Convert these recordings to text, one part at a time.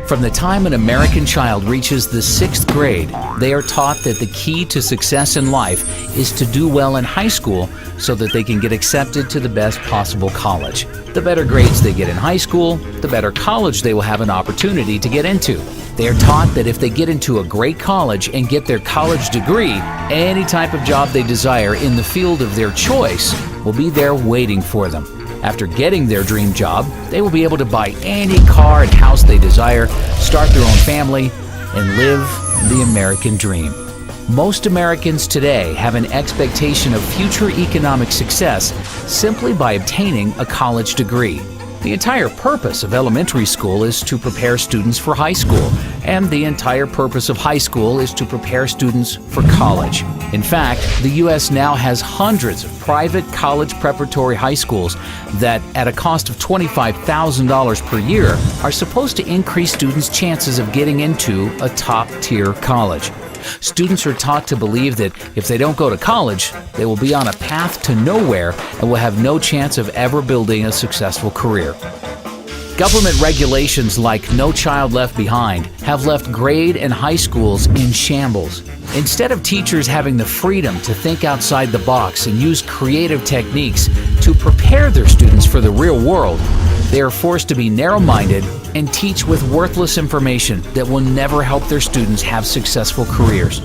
From the time an American child reaches the 6th grade, they are taught that the key to success in life is to do well in high school so that they can get accepted to the best possible college. The better grades they get in high school, the better college they will have an opportunity to get into. They are taught that if they get into a great college and get their college degree, any type of job they desire in the field of their choice will be there waiting for them. After getting their dream job, they will be able to buy any car and house they desire, start their own family, and live the American dream. Most Americans today have an expectation of future economic success simply by obtaining a college degree. The entire purpose of elementary school is to prepare students for high school, and the entire purpose of high school is to prepare students for college. In fact, the U.S. now has hundreds of private college preparatory high schools that, at a cost of $25,000 per year, are supposed to increase students' chances of getting into a top-tier college. Students are taught to believe that if they don't go to college, they will be on a path to nowhere and will have no chance of ever building a successful career. Government regulations like No Child Left Behind have left grade and high schools in shambles. Instead of teachers having the freedom to think outside the box and use creative techniques to prepare their students for the real world, they are forced to be narrow-minded and teach with worthless information that will never help their students have successful careers.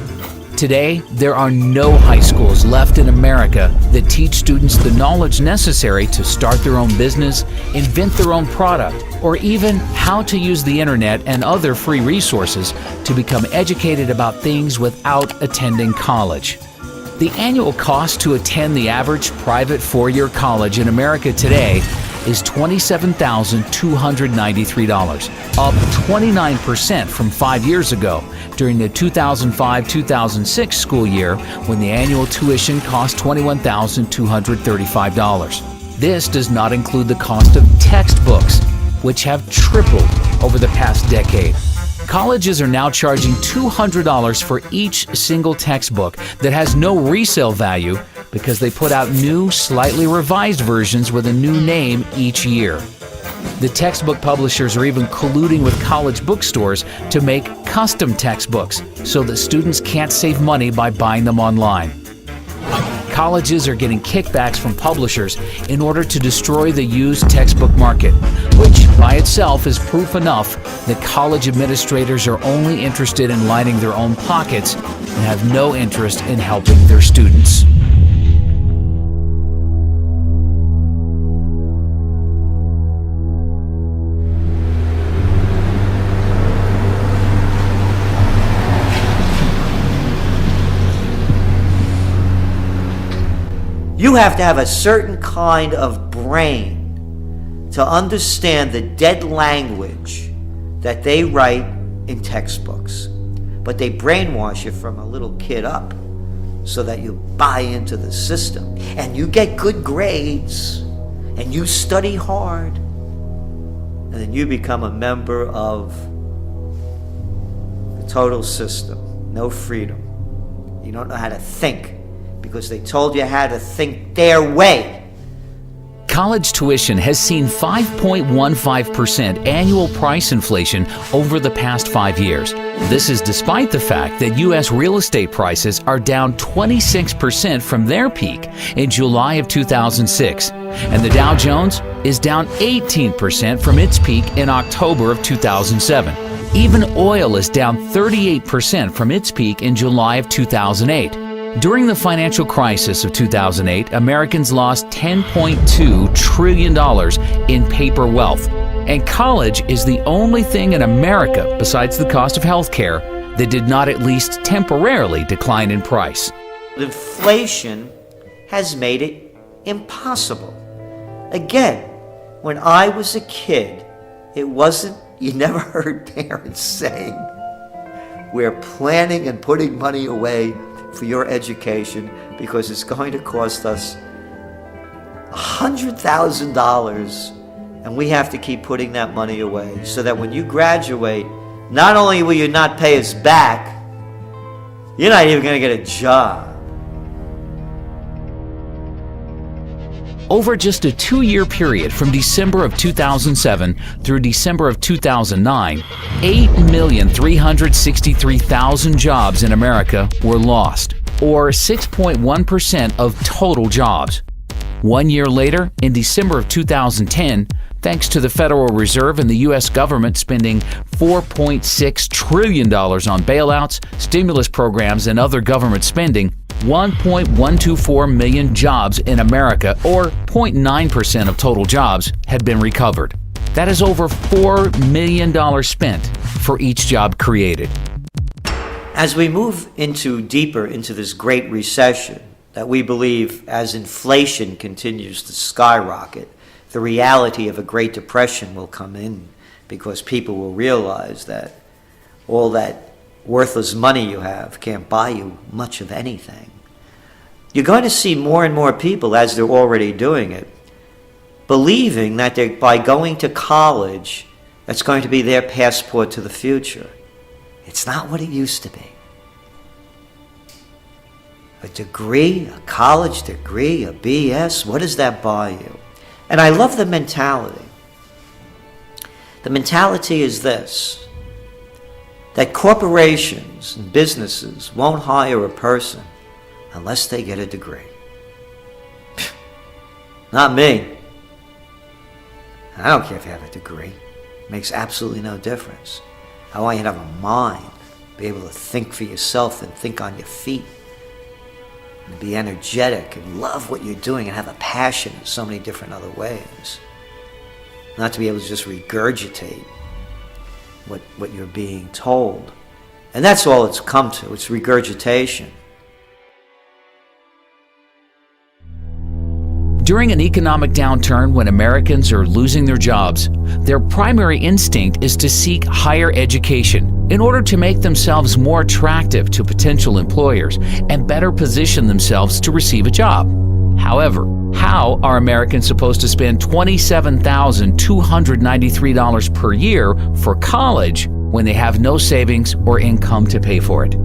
Today, there are no high schools left in America that teach students the knowledge necessary to start their own business, invent their own product, or even how to use the internet and other free resources to become educated about things without attending college. The annual cost to attend the average private four-year college in America today is $27,293, up 29% from 5 years ago during the 2005-2006 school year when the annual tuition cost $21,235. This does not include the cost of textbooks, which have tripled over the past decade. Colleges are now charging $200 for each single textbook that has no resale value because they put out new, slightly revised versions with a new name each year. The textbook publishers are even colluding with college bookstores to make custom textbooks so that students can't save money by buying them online. Colleges are getting kickbacks from publishers in order to destroy the used textbook market, which by itself is proof enough that college administrators are only interested in lining their own pockets and have no interest in helping their students. You have to have a certain kind of brain to understand the dead language that they write in textbooks. But they brainwash you from a little kid up so that you buy into the system. And you get good grades, and you study hard, and then you become a member of the total system. No freedom. You don't know how to think, because they told you how to think their way. College tuition has seen 5.15% annual price inflation over the past 5 years. This is despite the fact that U.S. real estate prices are down 26% from their peak in July of 2006, and the Dow Jones is down 18% from its peak in October of 2007. Even oil is down 38% from its peak in July of 2008. During the financial crisis of 2008, Americans lost $10.2 trillion in paper wealth. And college is the only thing in America, besides the cost of health care, that did not at least temporarily decline in price. Inflation has made it impossible. Again, when I was a kid, it wasn't, you never heard parents saying, we're planning and putting money away for your education because it's going to cost us $100,000 and we have to keep putting that money away so that when you graduate, not only will you not pay us back, you're not even going to get a job. Over just a 2-year period from December of 2007 through December of 2009, 8,363,000 jobs in America were lost, or 6.1% of total jobs. 1 year later, in December of 2010, thanks to the Federal Reserve and the U.S. government spending $4.6 trillion on bailouts, stimulus programs, and other government spending, 1.124 million jobs in America, or 0.9% of total jobs, had been recovered. That is over $4 million spent for each job created. As we move deeper into this great recession that we believe, as inflation continues to skyrocket, the reality of a Great Depression will come in, because people will realize that all that worthless money you have can't buy you much of anything. You're going to see more and more people, as they're already doing it, believing that by going to college, that's going to be their passport to the future. It's not what it used to be. A degree, a college degree, a BS, what does that buy you? And I love the mentality. The mentality is this, that corporations and businesses won't hire a person unless they get a degree. Not me. I don't care if you have a degree. It makes absolutely no difference. I want you to have a mind, be able to think for yourself and think on your feet, and be energetic and love what you're doing and have a passion in so many different other ways. Not to be able to just regurgitate what you're being told. And that's all it's come to. It's regurgitation. During an economic downturn, when Americans are losing their jobs, their primary instinct is to seek higher education in order to make themselves more attractive to potential employers and better position themselves to receive a job. However, how are Americans supposed to spend $27,293 per year for college when they have no savings or income to pay for it?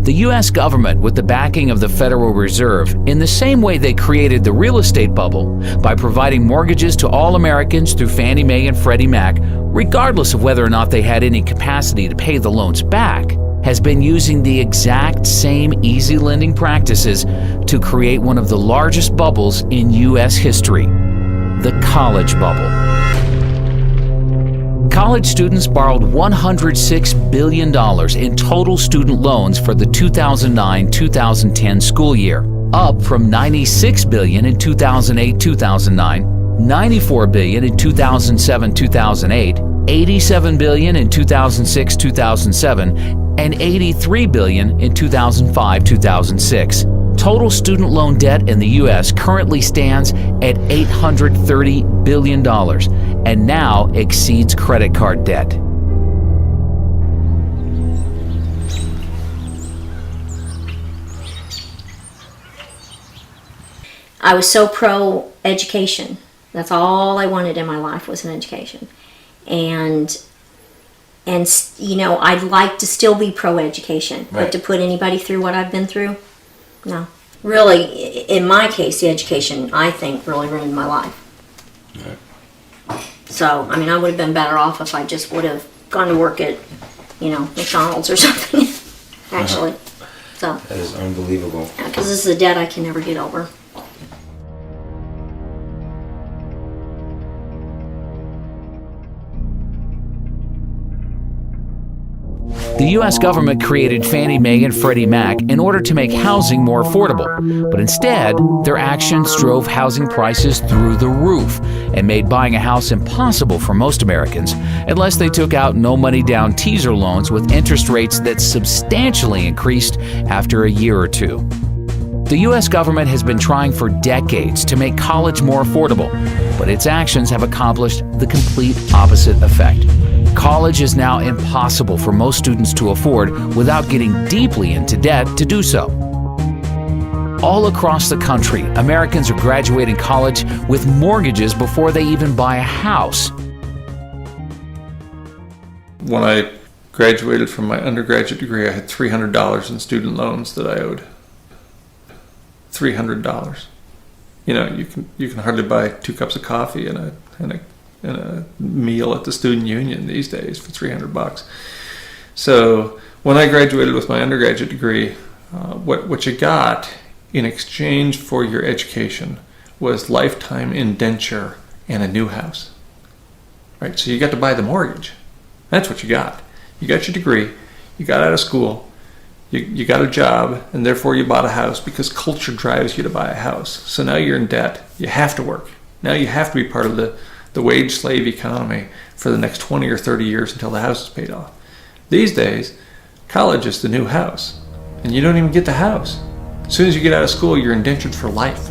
The U.S. government, with the backing of the Federal Reserve, in the same way they created the real estate bubble by providing mortgages to all Americans through Fannie Mae and Freddie Mac, regardless of whether or not they had any capacity to pay the loans back, has been using the exact same easy lending practices to create one of the largest bubbles in U.S. history, the college bubble. College students borrowed $106 billion in total student loans for the 2009-2010 school year, up from $96 billion in 2008-2009, $94 billion in 2007-2008, $87 billion in 2006-2007, and $83 billion in 2005-2006. Total student loan debt in the U.S. currently stands at $830 billion and now exceeds credit card debt. I was so pro-education. That's all I wanted in my life was an education. And you know, I'd like to still be pro-education, Right. but to put anybody through what I've been through, no. Really, in my case, the education, I think, really ruined my life. Right. So, I mean, I would have been better off if I just would have gone to work at, you know, McDonald's or something, actually. So, That is unbelievable. because this is a debt I can never get over. The U.S. government created Fannie Mae and Freddie Mac in order to make housing more affordable, but instead, their actions drove housing prices through the roof and made buying a house impossible for most Americans unless they took out no-money down teaser loans with interest rates that substantially increased after a year or two. The U.S. government has been trying for decades to make college more affordable, but its actions have accomplished the complete opposite effect. College is now impossible for most students to afford without getting deeply into debt to do so. All across the country, Americans are graduating college with mortgages before they even buy a house. When I graduated from my undergraduate degree, I had $300 in student loans that I owed. $300. you can hardly buy 2 cups of coffee and a meal at the student union these days for $300. So when I graduated with my undergraduate degree, what you got in exchange for your education was lifetime indenture and a new house. Right? So you got to buy the mortgage. That's what you got. You got your degree, you got out of school, you got a job, and therefore you bought a house because culture drives you to buy a house. So now you're in debt. You have to work. Now you have to be part of the wage slave economy for the next 20 or 30 years until the house is paid off. These days, college is the new house, and you don't even get the house. As soon as you get out of school, you're indentured for life.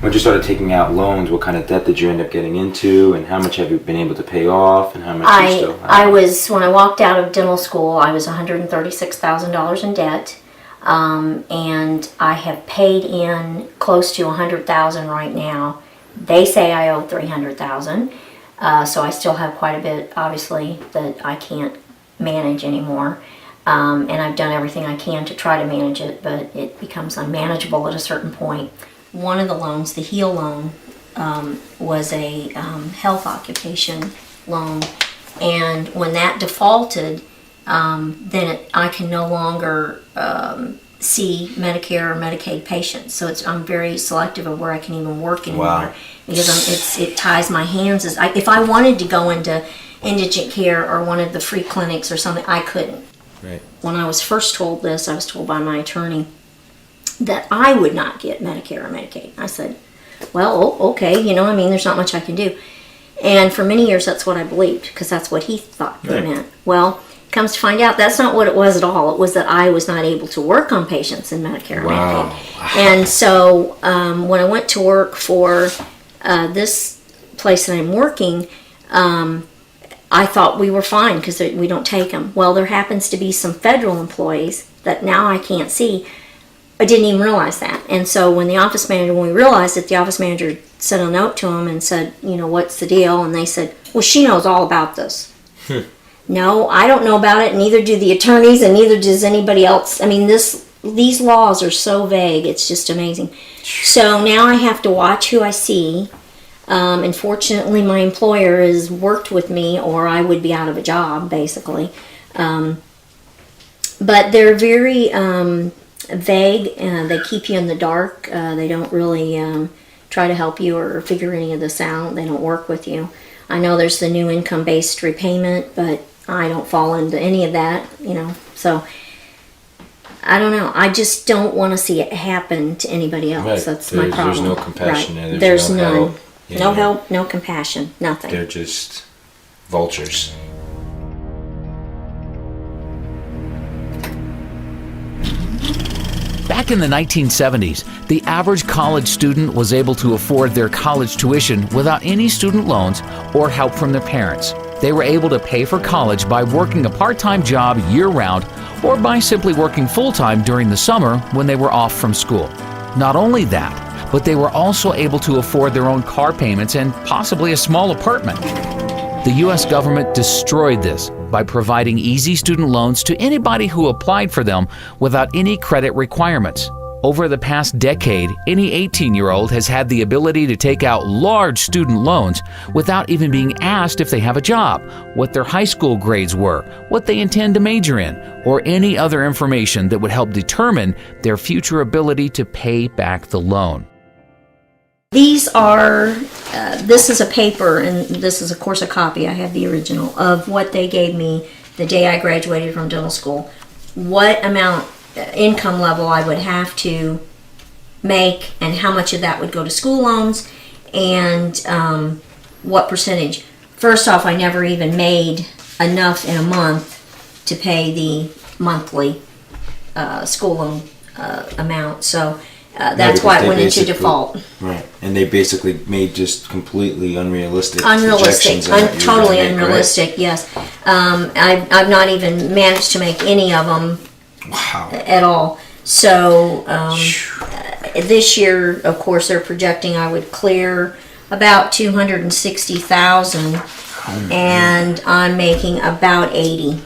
When you started taking out loans, what kind of debt did you end up getting into, and how much have you been able to pay off, and how much you still have? When I walked out of dental school, I was $136,000 in debt, and I have paid in close to $100,000 right now. They say I owe $300,000, so I still have quite a bit, obviously, that I can't manage anymore. And I've done everything I can to try to manage it, but it becomes unmanageable at a certain point. One of the loans, the HEAL loan, was a health occupation loan, and when that defaulted, then I can no longer see Medicare or Medicaid patients. So I'm very selective of where I can even work anymore. Wow. Because it ties my hands. If I wanted to go into indigent care or one of the free clinics or something, I couldn't. Right. When I was first told this, I was told by my attorney that I would not get Medicare or Medicaid. I said, well, okay, there's not much I can do. And for many years, that's what I believed, because that's what he thought it meant. Well, comes to find out, that's not what it was at all. It was that I was not able to work on patients in Medicare or Medicaid. And so when I went to work for this place that I'm working, I thought we were fine because we don't take them. Well, there happens to be some federal employees that now I can't see. I didn't even realize that. And so when we realized it, the office manager sent a note to them and said, what's the deal? And they said, well, she knows all about this. No, I don't know about it. Neither do the attorneys, and neither does anybody else. I mean, these laws are so vague. It's just amazing. So now I have to watch who I see. And fortunately, my employer has worked with me, or I would be out of a job, basically. But they're very vague. They keep you in the dark. They don't really try to help you or figure any of this out. They don't work with you. I know there's the new income-based repayment, but I don't fall into any of that, So I don't know. I just don't want to see it happen to anybody else. Right. That's my problem. There's no compassion right. there. There's no none. help. No help, no compassion, nothing. They're just vultures. Back in the 1970s, the average college student was able to afford their college tuition without any student loans or help from their parents. They were able to pay for college by working a part-time job year-round or by simply working full-time during the summer when they were off from school. Not only that, but they were also able to afford their own car payments and possibly a small apartment. The U.S. government destroyed this by providing easy student loans to anybody who applied for them without any credit requirements. Over the past decade, any 18-year-old has had the ability to take out large student loans without even being asked if they have a job, what their high school grades were, what they intend to major in, or any other information that would help determine their future ability to pay back the loan. These are, this is a paper, and this is of course a copy, I have the original, of what they gave me the day I graduated from dental school. What amount, income level I would have to make, and how much of that would go to school loans, and what percentage. First off, I never even made enough in a month to pay the monthly school loan amount, so that's why it went into default. Right, and they basically made just completely unrealistic projections. Totally unrealistic, right? Yes. I've not even managed to make any of them at all. So this year, of course, they're projecting I would clear about $260,000, and I'm making about $80,000.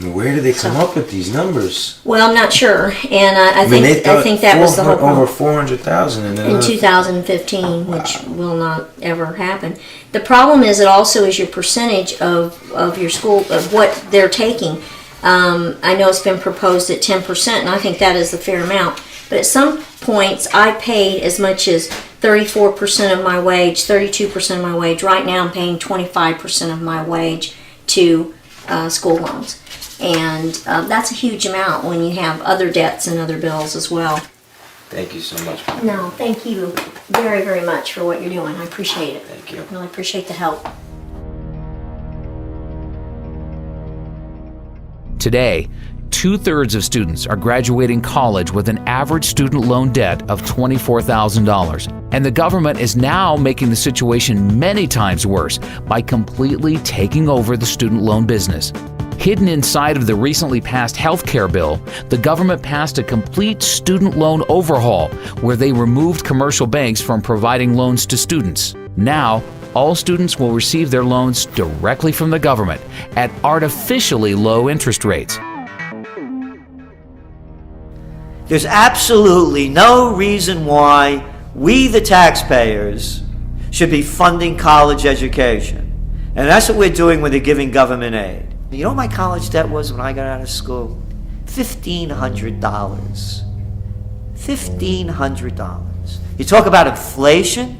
Where do they come up with these numbers? Well, I'm not sure, and I mean, they think thought I think that was the whole problem. over 400,000 In 2015, which will not ever happen. The problem is it also is your percentage of your school, of what they're taking. I know it's been proposed at 10%, and I think that is the fair amount. But at some points, I paid as much as 34% of my wage, 32% of my wage. Right now, I'm paying 25% of my wage to school loans. And that's a huge amount when you have other debts and other bills as well. Thank you so much. No, thank you very, very much for what you're doing. I appreciate it. Thank you. I really appreciate the help. Today, 2/3 of students are graduating college with an average student loan debt of $24,000. And the government is now making the situation many times worse by completely taking over the student loan business. Hidden inside of the recently passed health care bill, the government passed a complete student loan overhaul where they removed commercial banks from providing loans to students. Now, all students will receive their loans directly from the government at artificially low interest rates. There's absolutely no reason why we, the taxpayers, should be funding college education. And that's what we're doing when they're giving government aid. You know what my college debt was when I got out of school? $1,500. $1,500. You talk about inflation?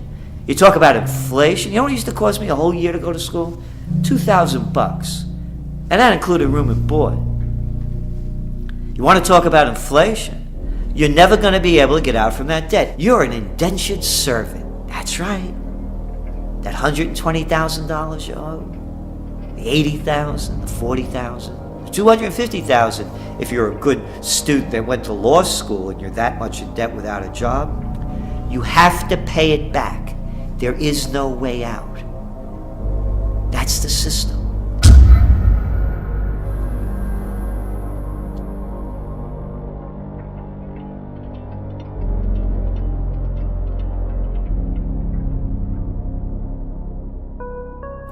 You talk about inflation? You know what it used to cost me a whole year to go to school? $2,000. And that included room and board. You want to talk about inflation? You're never going to be able to get out from that debt. You're an indentured servant. That's right. That $120,000 you owe, the $80,000, the $40,000, the $250,000 if you're a good student that went to law school and you're that much in debt without a job. You have to pay it back. There is no way out. That's the system.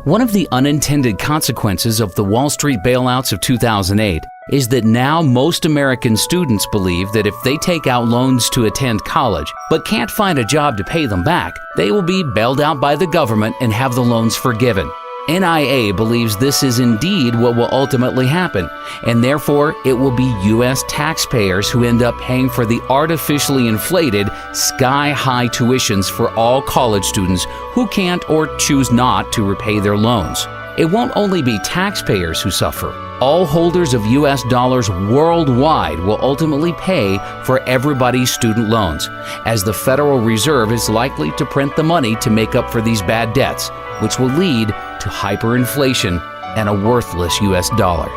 One of the unintended consequences of the Wall Street bailouts of 2008 is that now most American students believe that if they take out loans to attend college but can't find a job to pay them back, they will be bailed out by the government and have the loans forgiven. NIA believes this is indeed what will ultimately happen, and therefore it will be U.S. taxpayers who end up paying for the artificially inflated, sky-high tuitions for all college students who can't or choose not to repay their loans. It won't only be taxpayers who suffer. All holders of U.S. dollars worldwide will ultimately pay for everybody's student loans, as the Federal Reserve is likely to print the money to make up for these bad debts, which will lead to hyperinflation and a worthless U.S. dollar.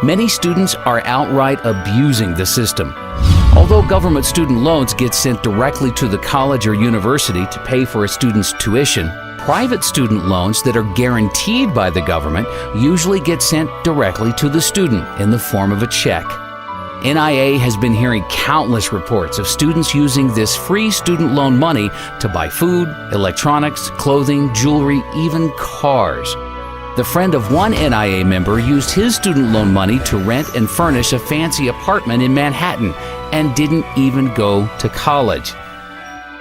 Many students are outright abusing the system. Although government student loans get sent directly to the college or university to pay for a student's tuition, private student loans that are guaranteed by the government usually get sent directly to the student in the form of a check. NIA has been hearing countless reports of students using this free student loan money to buy food, electronics, clothing, jewelry, even cars. The friend of one NIA member used his student loan money to rent and furnish a fancy apartment in Manhattan and didn't even go to college.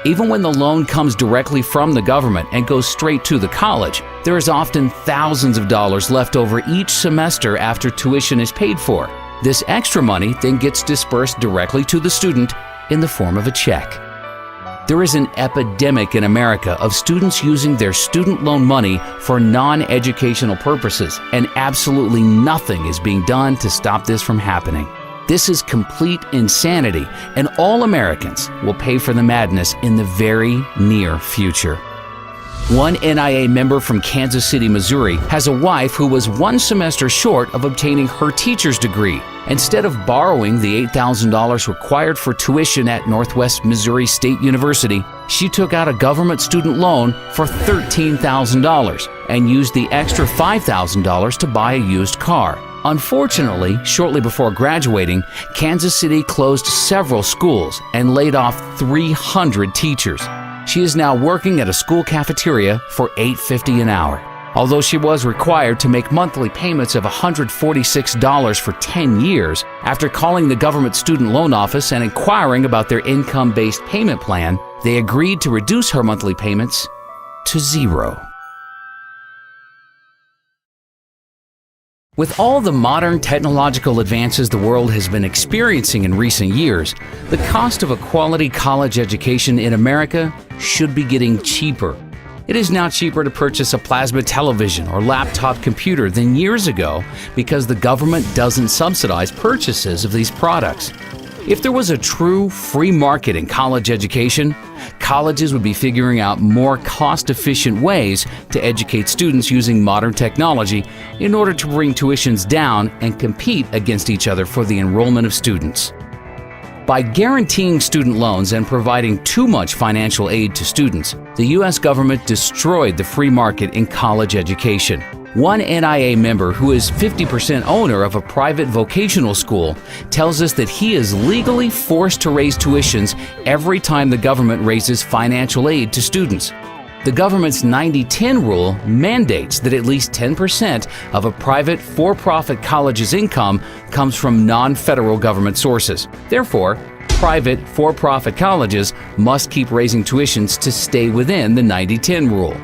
Even when the loan comes directly from the government and goes straight to the college, there is often thousands of dollars left over each semester after tuition is paid for. This extra money then gets dispersed directly to the student in the form of a check. There is an epidemic in America of students using their student loan money for non-educational purposes, and absolutely nothing is being done to stop this from happening. This is complete insanity, and all Americans will pay for the madness in the very near future. One NIA member from Kansas City, Missouri, has a wife who was one semester short of obtaining her teacher's degree. Instead of borrowing the $8,000 required for tuition at Northwest Missouri State University, she took out a government student loan for $13,000 and used the extra $5,000 to buy a used car. Unfortunately, shortly before graduating, Kansas City closed several schools and laid off 300 teachers. She is now working at a school cafeteria for $8.50 an hour. Although she was required to make monthly payments of $146 for 10 years, after calling the government student loan office and inquiring about their income-based payment plan, they agreed to reduce her monthly payments to zero. With all the modern technological advances the world has been experiencing in recent years, the cost of a quality college education in America should be getting cheaper. It is now cheaper to purchase a plasma television or laptop computer than years ago because the government doesn't subsidize purchases of these products. If there was a true free market in college education, colleges would be figuring out more cost-efficient ways to educate students using modern technology in order to bring tuitions down and compete against each other for the enrollment of students. By guaranteeing student loans and providing too much financial aid to students, the U.S. government destroyed the free market in college education. One NIA member who is 50% owner of a private vocational school tells us that he is legally forced to raise tuitions every time the government raises financial aid to students. The government's 90-10 rule mandates that at least 10% of a private for-profit college's income comes from non-federal government sources. Therefore, private for-profit colleges must keep raising tuitions to stay within the 90-10 rule.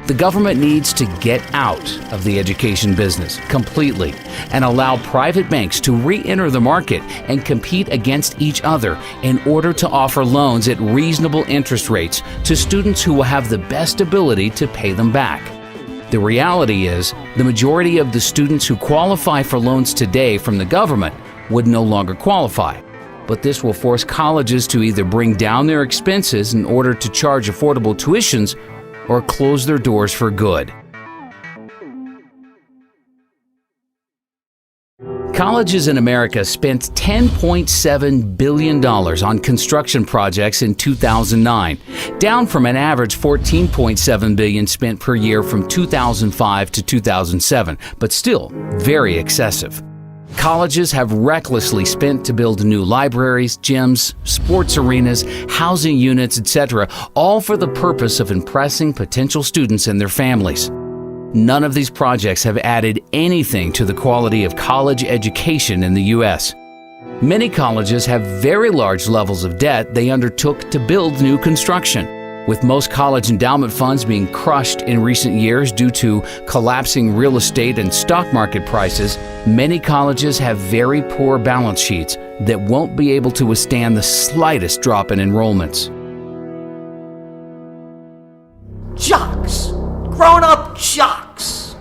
The government needs to get out of the education business completely and allow private banks to re-enter the market and compete against each other in order to offer loans at reasonable interest rates to students who will have the best ability to pay them back. The reality is, the majority of the students who qualify for loans today from the government would no longer qualify. But this will force colleges to either bring down their expenses in order to charge affordable tuitions or close their doors for good. Colleges in America spent $10.7 billion on construction projects in 2009, down from an average $14.7 billion spent per year from 2005 to 2007, but still very excessive. Colleges have recklessly spent to build new libraries, gyms, sports arenas, housing units, etc., all for the purpose of impressing potential students and their families. None of these projects have added anything to the quality of college education in the U.S. Many colleges have very large levels of debt they undertook to build new construction. With most college endowment funds being crushed in recent years due to collapsing real estate and stock market prices, many colleges have very poor balance sheets that won't be able to withstand the slightest drop in enrollments. Jocks! Grown-up jocks!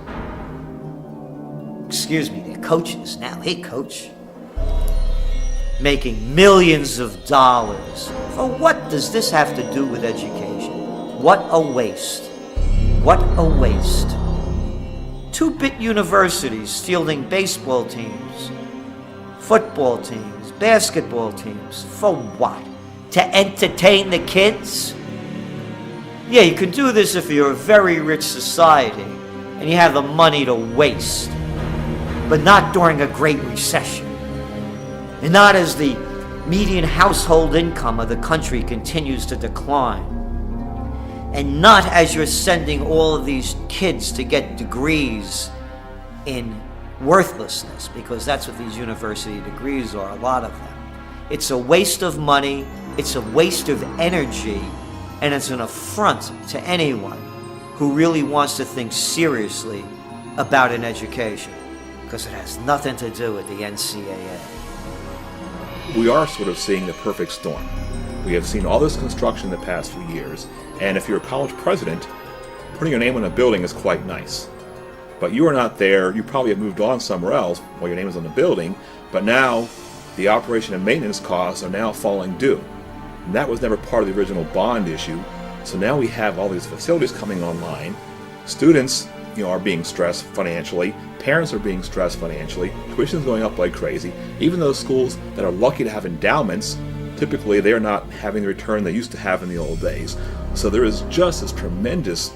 Excuse me, they're coaches now. Hey, coach. Making millions of dollars. For what does this have to do with education? What a waste. What a waste. 2-bit universities fielding baseball teams, football teams, basketball teams. For what? To entertain the kids? Yeah, you can do this if you're a very rich society and you have the money to waste. But not during a Great Recession. And not as the median household income of the country continues to decline. And not as you're sending all of these kids to get degrees in worthlessness, because that's what these university degrees are, a lot of them. It's a waste of money, it's a waste of energy, and it's an affront to anyone who really wants to think seriously about an education, because it has nothing to do with the NCAA. We are sort of seeing the perfect storm. We have seen all this construction in the past few years, and if you're a college president, putting your name on a building is quite nice. But you are not there, you probably have moved on somewhere else while your name is on the building, but now the operation and maintenance costs are now falling due. And that was never part of the original bond issue, so now we have all these facilities coming online. Students, are being stressed financially, parents are being stressed financially, tuition is going up like crazy. Even those schools that are lucky to have endowments, typically they're not having the return they used to have in the old days. So there is just this tremendous,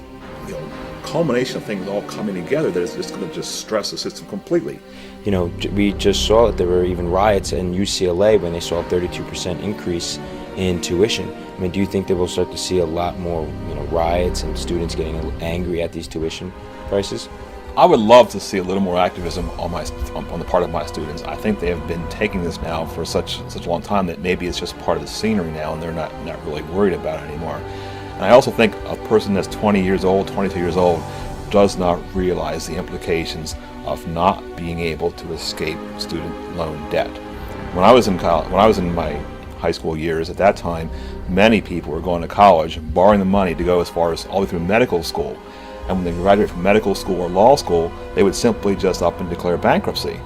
culmination of things all coming together that is just going to just stress the system completely. We just saw that there were even riots in UCLA when they saw a 32% increase in tuition. I mean, do you think that we'll start to see a lot more, riots and students getting angry at these tuition prices? I would love to see a little more activism on the part of my students. I think they have been taking this now for such a long time that maybe it's just part of the scenery now, and they're not really worried about it anymore. And I also think a person that's 20 years old, 22 years old, does not realize the implications of not being able to escape student loan debt. When I was in my high school years, at that time, many people were going to college, borrowing the money to go as far as all the way through medical school. And when they graduate from medical school or law school, they would simply just up and declare bankruptcy.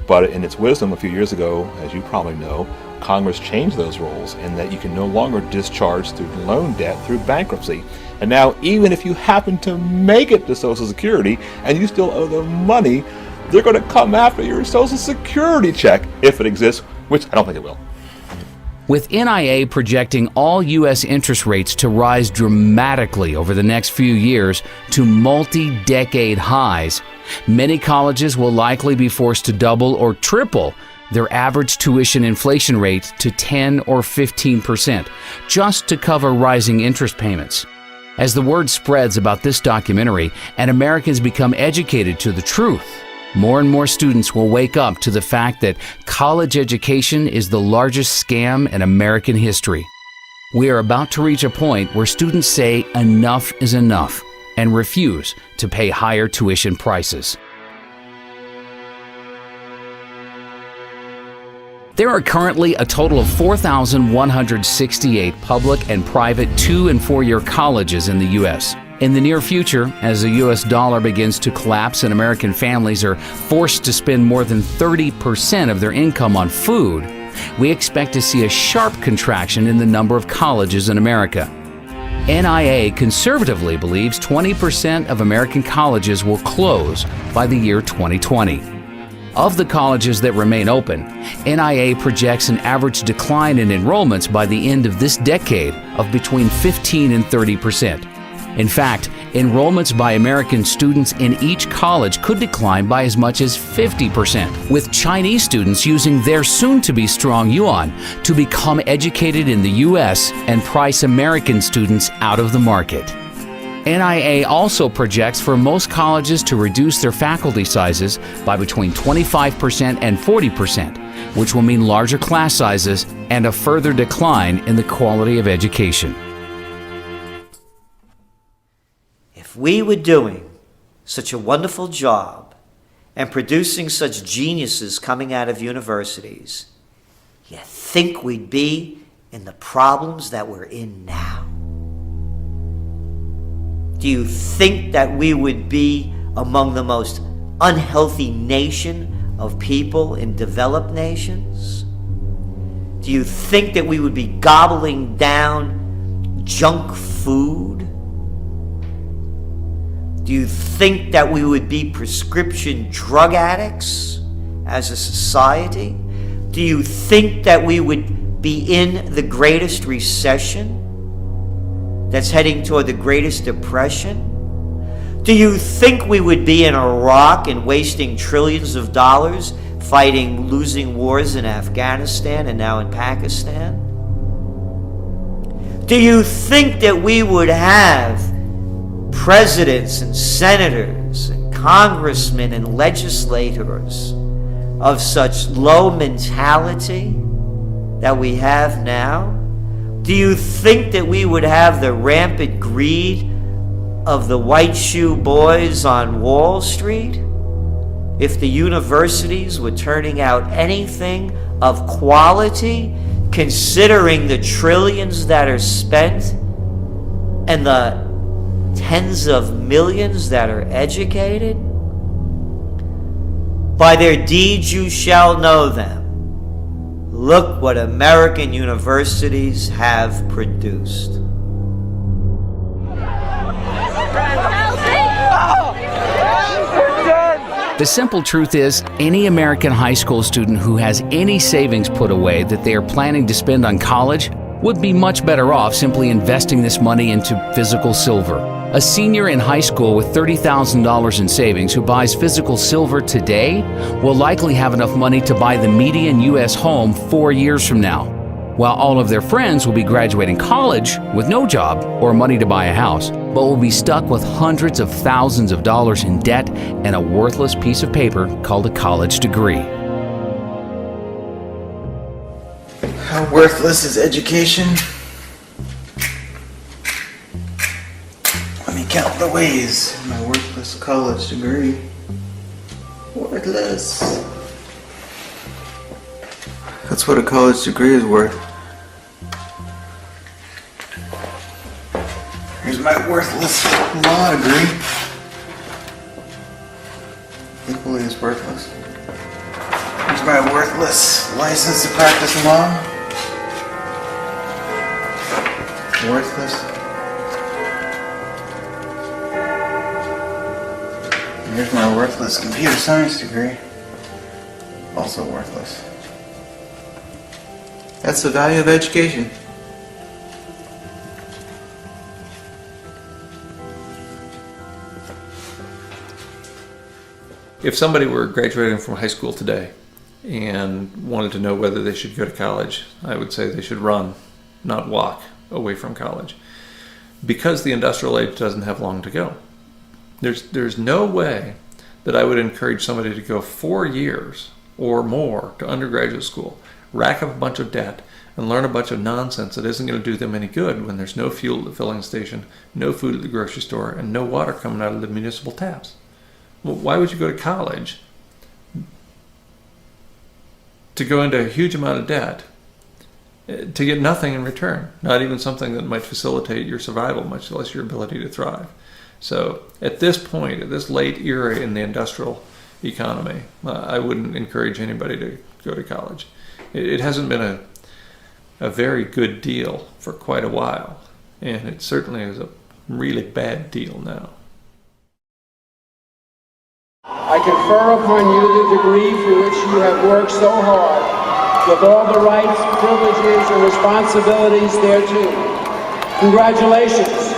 But in its wisdom a few years ago, as you probably know, Congress changed those rules and that you can no longer discharge student loan debt through bankruptcy. And now, even if you happen to make it to Social Security and you still owe them money, they're going to come after your Social Security check, if it exists, which I don't think it will. With NIA projecting all U.S. interest rates to rise dramatically over the next few years to multi-decade highs, many colleges will likely be forced to double or triple their average tuition inflation rate to 10 or 15%, just to cover rising interest payments. As the word spreads about this documentary and Americans become educated to the truth, more and more students will wake up to the fact that college education is the largest scam in American history. We are about to reach a point where students say enough is enough and refuse to pay higher tuition prices. There are currently a total of 4,168 public and private 2- and 4-year colleges in the U.S. In the near future, as the U.S. dollar begins to collapse and American families are forced to spend more than 30% of their income on food, we expect to see a sharp contraction in the number of colleges in America. NIA conservatively believes 20% of American colleges will close by the year 2020. Of the colleges that remain open, NIA projects an average decline in enrollments by the end of this decade of between 15 and 30%. In fact, enrollments by American students in each college could decline by as much as 50%, with Chinese students using their soon-to-be strong yuan to become educated in the U.S. and price American students out of the market. NIA also projects for most colleges to reduce their faculty sizes by between 25% and 40%, which will mean larger class sizes and a further decline in the quality of education. If we were doing such a wonderful job and producing such geniuses coming out of universities, you think we'd be in the problems that we're in now? Do you think that we would be among the most unhealthy nation of people in developed nations? Do you think that we would be gobbling down junk food? Do you think that we would be prescription drug addicts as a society? Do you think that we would be in the greatest recession that's heading toward the greatest depression? Do you think we would be in Iraq and wasting trillions of dollars fighting losing wars in Afghanistan and now in Pakistan? Do you think that we would have presidents and senators and congressmen and legislators of such low mentality that we have now? Do you think that we would have the rampant greed of the white shoe boys on Wall Street if the universities were turning out anything of quality, considering the trillions that are spent and the tens of millions that are educated? By their deeds you shall know them. Look what American universities have produced. The simple truth is, any American high school student who has any savings put away that they are planning to spend on college would be much better off simply investing this money into physical silver. A senior in high school with $30,000 in savings who buys physical silver today will likely have enough money to buy the median U.S. home 4 years from now. while all of their friends will be graduating college with no job or money to buy a house, but will be stuck with hundreds of thousands of dollars in debt and a worthless piece of paper called a college degree. How worthless is education? Let me count the ways. My worthless college degree. Worthless. That's what a college degree is worth. Here's my worthless law degree. Equally as worthless. Here's my worthless license to practice law. Worthless. Here's my worthless computer science degree. Also worthless. That's the value of education. If somebody were graduating from high school today and wanted to know whether they should go to college, I would say they should run, not walk away from college, because the industrial age doesn't have long to go. There's no way that I would encourage somebody to go 4 years or more to undergraduate school, rack up a bunch of debt, and learn a bunch of nonsense that isn't going to do them any good when there's no fuel at the filling station, no food at the grocery store, and no water coming out of the municipal taps. Well, why would you go to college to go into a huge amount of debt to get nothing in return, not even something that might facilitate your survival, much less your ability to thrive? So at this point, at this late era in the industrial economy, I wouldn't encourage anybody to go to college. It hasn't been a very good deal for quite a while, and it certainly is a really bad deal now. I confer upon you the degree for which you have worked so hard, with all the rights, privileges, and responsibilities thereto. Congratulations.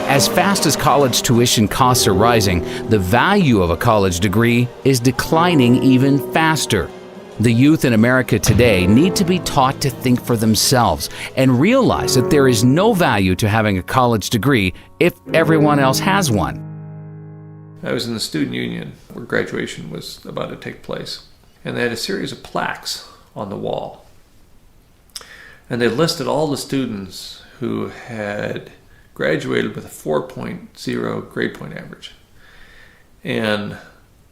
As fast as college tuition costs are rising, the value of a college degree is declining even faster. The youth in America today need to be taught to think for themselves and realize that there is no value to having a college degree if everyone else has one. I was in the student union where graduation was about to take place, and they had a series of plaques on the wall. And they listed all the students who had graduated with a 4.0 grade point average. And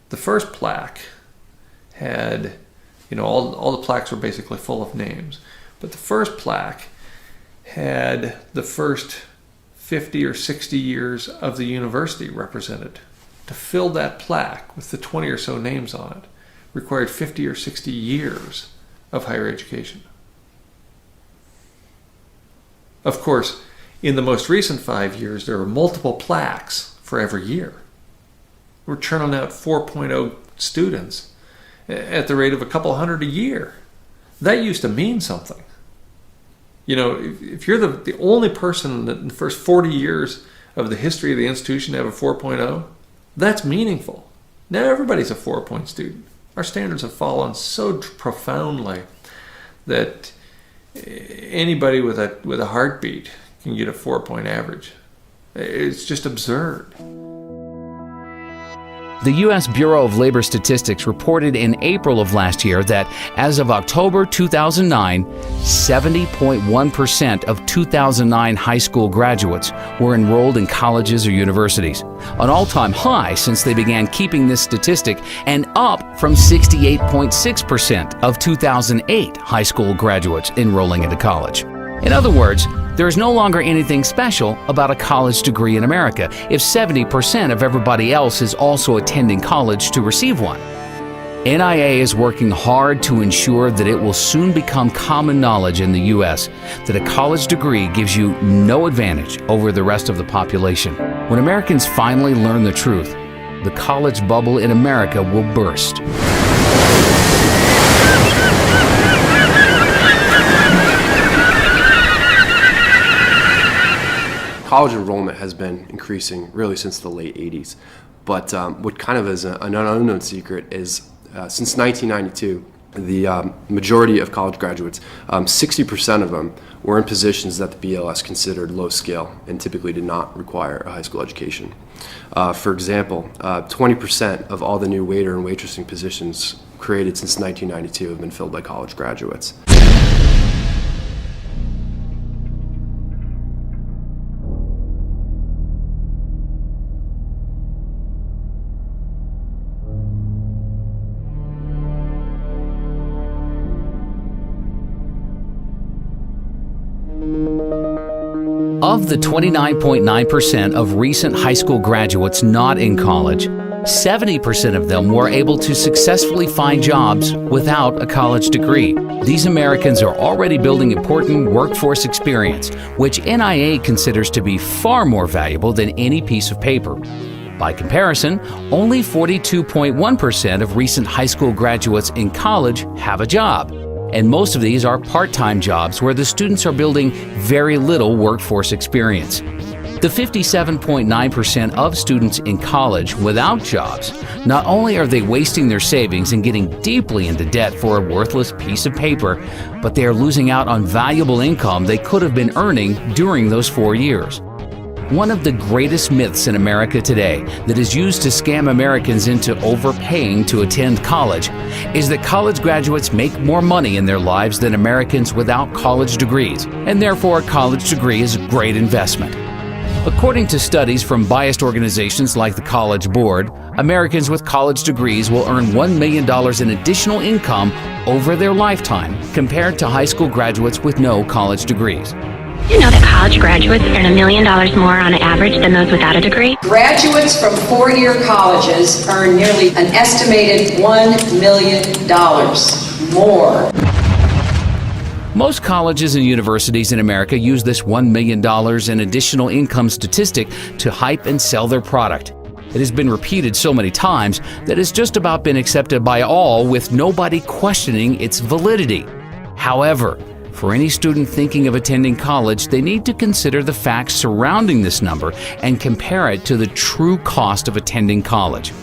the first plaque had, all the plaques were basically full of names. But the first plaque had the first 50 or 60 years of the university represented. To fill that plaque with the 20 or so names on it required 50 or 60 years of higher education. Of course, in the most recent 5 years, there were multiple plaques for every year. We're churning out 4.0 students at the rate of a couple hundred a year. That used to mean something. If you're the only person in the first 40 years of the history of the institution to have a 4.0, that's meaningful. Now everybody's a 4-point student. Our standards have fallen so profoundly that anybody with a heartbeat can get a 4-point average. It's just absurd. The U.S. Bureau of Labor Statistics reported in April of last year that as of October 2009, 70.1% of 2009 high school graduates were enrolled in colleges or universities, an all-time high since they began keeping this statistic, and up from 68.6% of 2008 high school graduates enrolling into college. In other words, there is no longer anything special about a college degree in America if 70% of everybody else is also attending college to receive one. NIA is working hard to ensure that it will soon become common knowledge in the U.S. that a college degree gives you no advantage over the rest of the population. When Americans finally learn the truth, the college bubble in America will burst. College enrollment has been increasing really since the late 80s. But what kind of is an unknown secret is since 1992, the majority of college graduates, 60% of them were in positions that the BLS considered low scale and typically did not require a high school education. For example, 20% of all the new waiter and waitressing positions created since 1992 have been filled by college graduates. Of the 29.9% of recent high school graduates not in college, 70% of them were able to successfully find jobs without a college degree. These Americans are already building important workforce experience, which NIA considers to be far more valuable than any piece of paper. By comparison, only 42.1% of recent high school graduates in college have a job. And most of these are part-time jobs where the students are building very little workforce experience. The 57.9% of students in college without jobs, not only are they wasting their savings and getting deeply into debt for a worthless piece of paper, but they are losing out on valuable income they could have been earning during those 4 years. One of the greatest myths in America today that is used to scam Americans into overpaying to attend college is that college graduates make more money in their lives than Americans without college degrees, and therefore a college degree is a great investment. According to studies from biased organizations like the College Board, Americans with college degrees will earn $1 million in additional income over their lifetime compared to high school graduates with no college degrees. You know that college graduates earn $1 million more on average than those without a degree? Graduates from four-year colleges earn nearly an estimated $1 million more. Most colleges and universities in America use this $1 million in additional income statistic to hype and sell their product. It has been repeated so many times that it's just about been accepted by all with nobody questioning its validity. However, for any student thinking of attending college, they need to consider the facts surrounding this number and compare it to the true cost of attending college.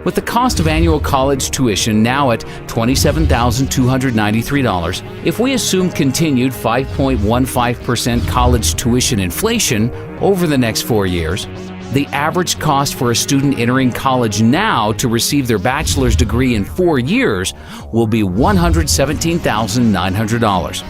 With the cost of annual college tuition now at $27,293, if we assume continued 5.15% college tuition inflation over the next 4 years, the average cost for a student entering college now to receive their bachelor's degree in 4 years will be $117,900.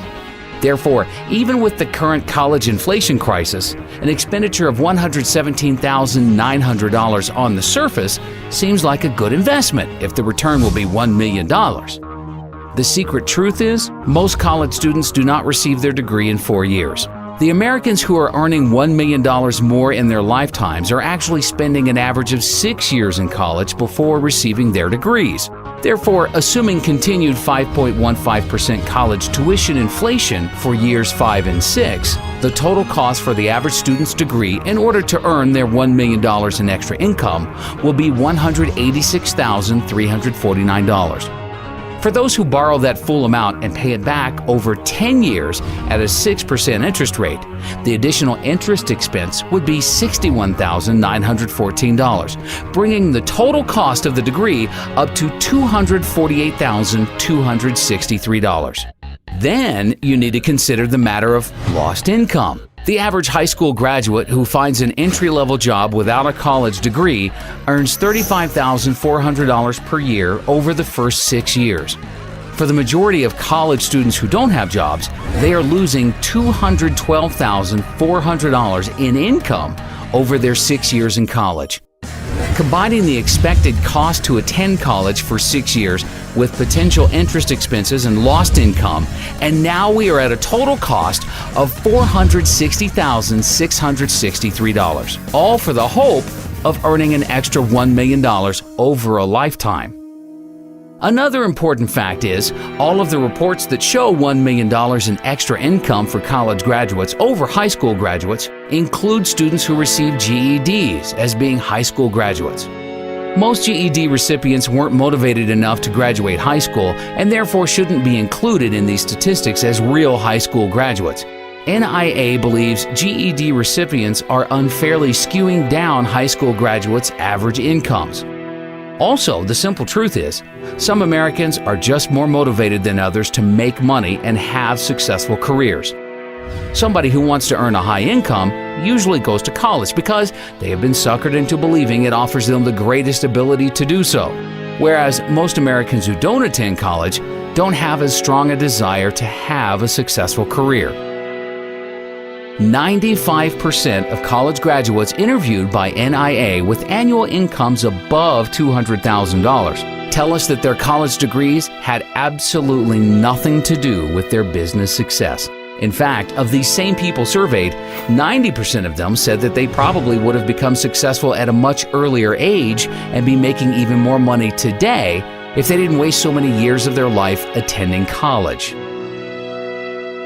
Therefore, even with the current college inflation crisis, an expenditure of $117,900 on the surface seems like a good investment if the return will be $1 million. The secret truth is, most college students do not receive their degree in 4 years. The Americans who are earning $1 million more in their lifetimes are actually spending an average of 6 years in college before receiving their degrees. Therefore, assuming continued 5.15% college tuition inflation for years 5 and 6, the total cost for the average student's degree in order to earn their $1 million in extra income will be $186,349. For those who borrow that full amount and pay it back over 10 years at a 6% interest rate, the additional interest expense would be $61,914, bringing the total cost of the degree up to $248,263. Then you need to consider the matter of lost income. The average high school graduate who finds an entry-level job without a college degree earns $35,400 per year over the first 6 years. For the majority of college students who don't have jobs, they are losing $212,400 in income over their 6 years in college. Combining the expected cost to attend college for 6 years with potential interest expenses and lost income, and now we are at a total cost of $460,663, all for the hope of earning an extra $1 million over a lifetime. Another important fact is, all of the reports that show $1 million in extra income for college graduates over high school graduates include students who receive GEDs as being high school graduates. Most GED recipients weren't motivated enough to graduate high school and therefore shouldn't be included in these statistics as real high school graduates. NIA believes GED recipients are unfairly skewing down high school graduates' average incomes. Also, the simple truth is, some Americans are just more motivated than others to make money and have successful careers. Somebody who wants to earn a high income usually goes to college because they have been suckered into believing it offers them the greatest ability to do so. Whereas most Americans who don't attend college don't have as strong a desire to have a successful career. 95% of college graduates interviewed by NIA with annual incomes above $200,000 tell us that their college degrees had absolutely nothing to do with their business success. In fact, of these same people surveyed, 90% of them said that they probably would have become successful at a much earlier age and be making even more money today if they didn't waste so many years of their life attending college.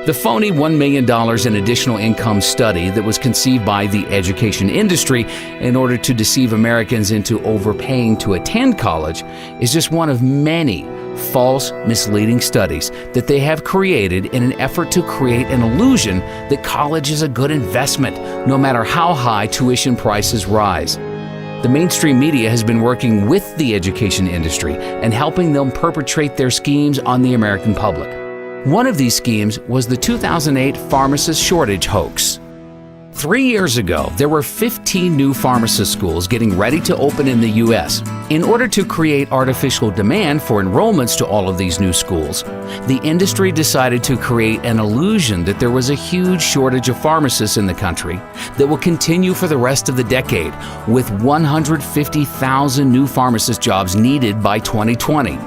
The phony $1 million in additional income study that was conceived by the education industry in order to deceive Americans into overpaying to attend college is just one of many false, misleading studies that they have created in an effort to create an illusion that college is a good investment, no matter how high tuition prices rise. The mainstream media has been working with the education industry and helping them perpetrate their schemes on the American public. One of these schemes was the 2008 pharmacist shortage hoax. 3 years ago, there were 15 new pharmacist schools getting ready to open in the U.S. In order to create artificial demand for enrollments to all of these new schools, the industry decided to create an illusion that there was a huge shortage of pharmacists in the country that will continue for the rest of the decade, with 150,000 new pharmacist jobs needed by 2020.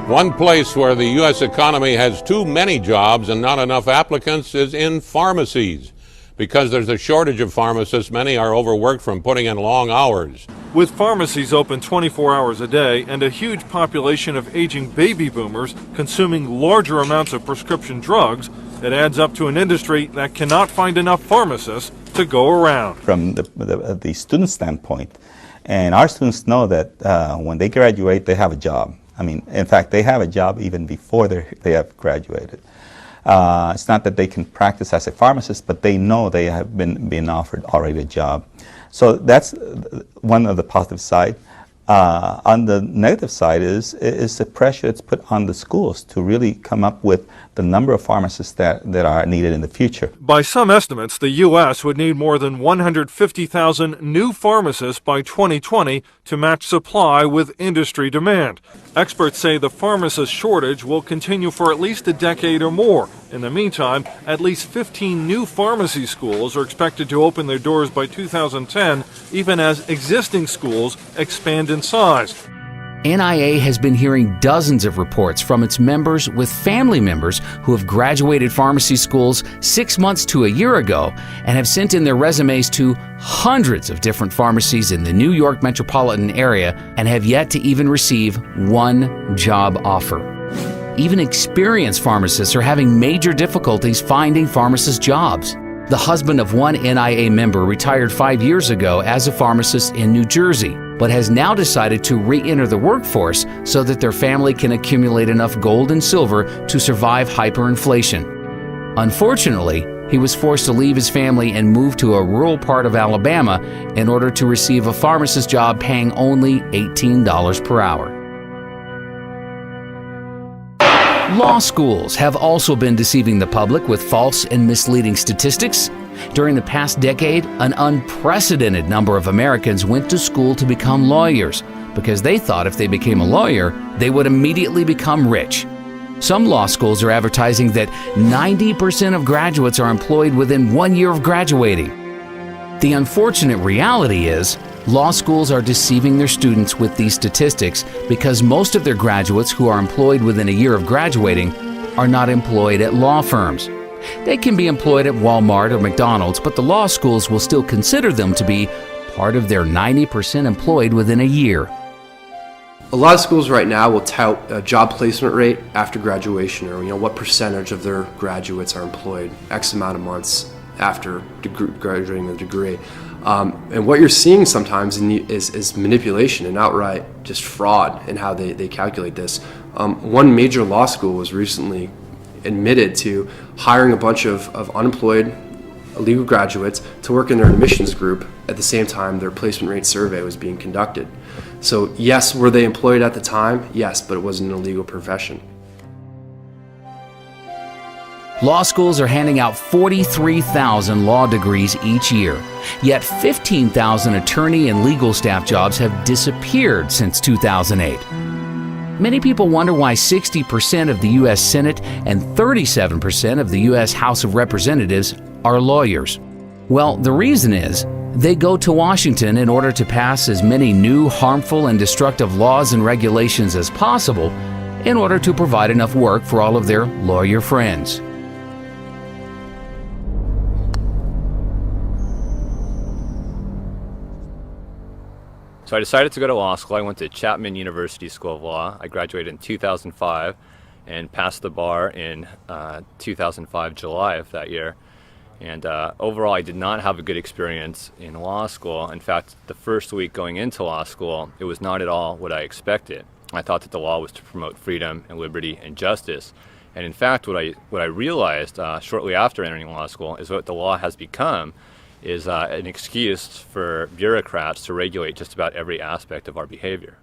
One place where the U.S. economy has too many jobs and not enough applicants is in pharmacies. Because there's a shortage of pharmacists, many are overworked from putting in long hours. With pharmacies open 24 hours a day and a huge population of aging baby boomers consuming larger amounts of prescription drugs, it adds up to an industry that cannot find enough pharmacists to go around. From the student standpoint, and our students know that when they graduate, they have a job. I mean, in fact, they have a job even before they have graduated. It's not that they can practice as a pharmacist, but they know they have been offered already a job. So that's one of the positive side. On the negative side is the pressure that's put on the schools to really come up with the number of pharmacists that are needed in the future. By some estimates, the U.S. would need more than 150,000 new pharmacists by 2020 to match supply with industry demand. Experts say the pharmacist shortage will continue for at least a decade or more. In the meantime, at least 15 new pharmacy schools are expected to open their doors by 2010, even as existing schools expand in size. NIA has been hearing dozens of reports from its members with family members who have graduated pharmacy schools 6 months to a year ago and have sent in their resumes to hundreds of different pharmacies in the New York metropolitan area and have yet to even receive one job offer. Even experienced pharmacists are having major difficulties finding pharmacist jobs. The husband of one NIA member retired 5 years ago as a pharmacist in New Jersey, but has now decided to re-enter the workforce so that their family can accumulate enough gold and silver to survive hyperinflation. Unfortunately, he was forced to leave his family and move to a rural part of Alabama in order to receive a pharmacist job paying only $18 per hour. Law schools have also been deceiving the public with false and misleading statistics. During the past decade, an unprecedented number of Americans went to school to become lawyers because they thought if they became a lawyer, they would immediately become rich. Some law schools are advertising that 90% of graduates are employed within 1 year of graduating. The unfortunate reality is, law schools are deceiving their students with these statistics because most of their graduates who are employed within a year of graduating are not employed at law firms. They can be employed at Walmart or McDonald's, but the law schools will still consider them to be part of their 90% employed within a year. A lot of schools right now will tout a job placement rate after graduation, or what percentage of their graduates are employed X amount of months after graduating the degree. And what you're seeing sometimes is manipulation and outright just fraud in how they calculate this. One major law school was recently admitted to hiring a bunch of unemployed illegal graduates to work in their admissions group at the same time their placement rate survey was being conducted. So yes, were they employed at the time? Yes, but it wasn't an illegal profession. Law schools are handing out 43,000 law degrees each year, yet 15,000 attorney and legal staff jobs have disappeared since 2008. Many people wonder why 60% of the U.S. Senate and 37% of the U.S. House of Representatives are lawyers. Well, the reason is they go to Washington in order to pass as many new, harmful, and destructive laws and regulations as possible in order to provide enough work for all of their lawyer friends. So I decided to go to law school. I went to Chapman University School of Law. I graduated in 2005 and passed the bar in 2005, July of that year. And overall, I did not have a good experience in law school. In fact, the first week going into law school, it was not at all what I expected. I thought that the law was to promote freedom and liberty and justice. And in fact, what I realized shortly after entering law school is what the law has become is an excuse for bureaucrats to regulate just about every aspect of our behavior.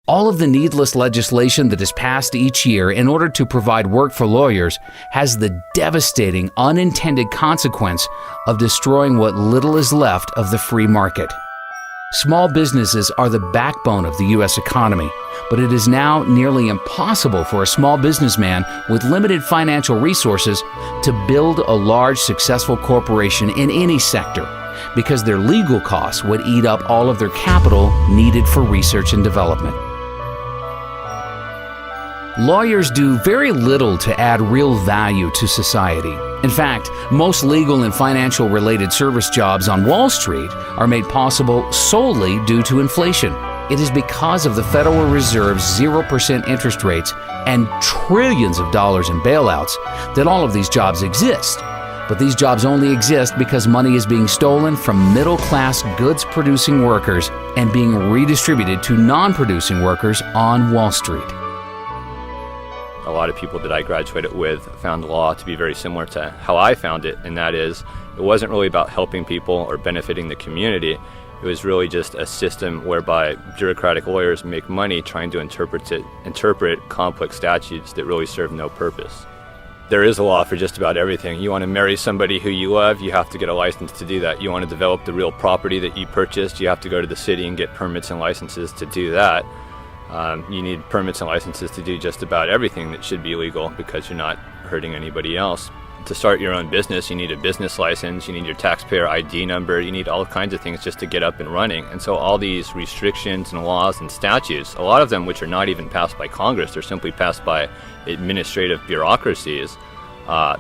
All of the needless legislation that is passed each year in order to provide work for lawyers has the devastating unintended consequence of destroying what little is left of the free market. Small businesses are the backbone of the U.S. economy, but it is now nearly impossible for a small businessman with limited financial resources to build a large, successful corporation in any sector because their legal costs would eat up all of their capital needed for research and development. Lawyers do very little to add real value to society. In fact, most legal and financial related service jobs on Wall Street are made possible solely due to inflation. It is because of the Federal Reserve's 0% interest rates and trillions of dollars in bailouts that all of these jobs exist. But these jobs only exist because money is being stolen from middle-class goods-producing workers and being redistributed to non-producing workers on Wall Street. A lot of people that I graduated with found law to be very similar to how I found it, and that is, it wasn't really about helping people or benefiting the community. It was really just a system whereby bureaucratic lawyers make money trying to interpret complex statutes that really serve no purpose. There is a law for just about everything. You want to marry somebody who you love, you have to get a license to do that. You want to develop the real property that you purchased, you have to go to the city and get permits and licenses to do that. You need permits and licenses to do just about everything that should be legal because you're not hurting anybody else. To start your own business, you need a business license, you need your taxpayer ID number, you need all kinds of things just to get up and running. And so all these restrictions and laws and statutes, a lot of them which are not even passed by Congress, they're simply passed by administrative bureaucracies,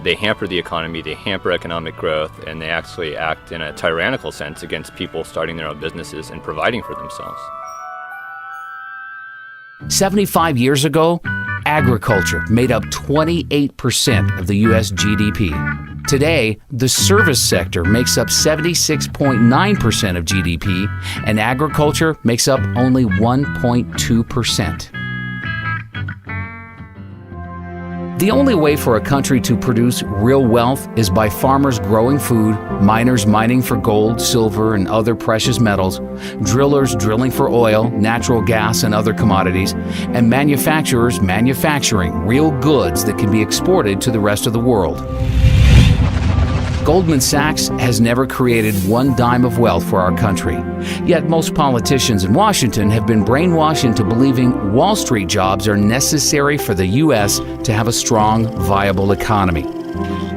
they hamper the economy, they hamper economic growth, and they actually act in a tyrannical sense against people starting their own businesses and providing for themselves. 75 years ago, agriculture made up 28% of the U.S. GDP. Today, the service sector makes up 76.9% of GDP, and agriculture makes up only 1.2%. The only way for a country to produce real wealth is by farmers growing food, miners mining for gold, silver, and other precious metals, drillers drilling for oil, natural gas, and other commodities, and manufacturers manufacturing real goods that can be exported to the rest of the world. Goldman Sachs has never created one dime of wealth for our country. Yet most politicians in Washington have been brainwashed into believing Wall Street jobs are necessary for the U.S. to have a strong, viable economy.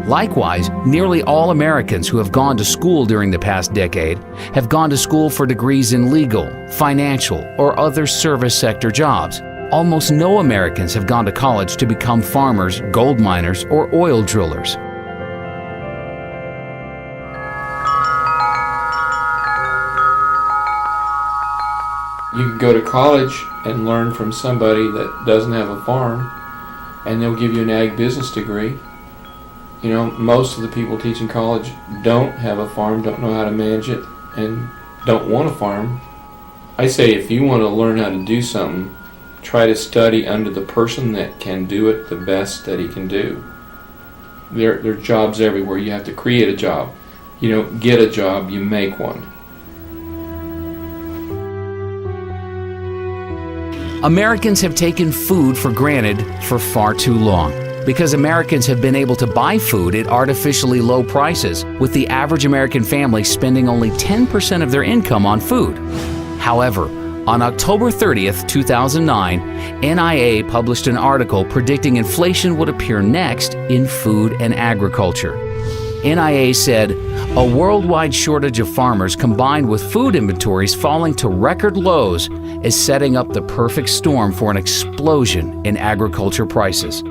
Likewise, nearly all Americans who have gone to school during the past decade have gone to school for degrees in legal, financial, or other service sector jobs. Almost no Americans have gone to college to become farmers, gold miners, or oil drillers. You can go to college and learn from somebody that doesn't have a farm, and they'll give you an ag business degree. You know, most of the people teaching college don't have a farm, don't know how to manage it, and don't want a farm. I say if you want to learn how to do something, try to study under the person that can do it the best that he can do. There are jobs everywhere. You have to create a job. You don't get a job, you make one. Americans have taken food for granted for far too long, because Americans have been able to buy food at artificially low prices, with the average American family spending only 10% of their income on food. However, on October 30th, 2009, NIA published an article predicting inflation would appear next in food and agriculture. NIA said, a worldwide shortage of farmers combined with food inventories falling to record lows is setting up the perfect storm for an explosion in agriculture prices.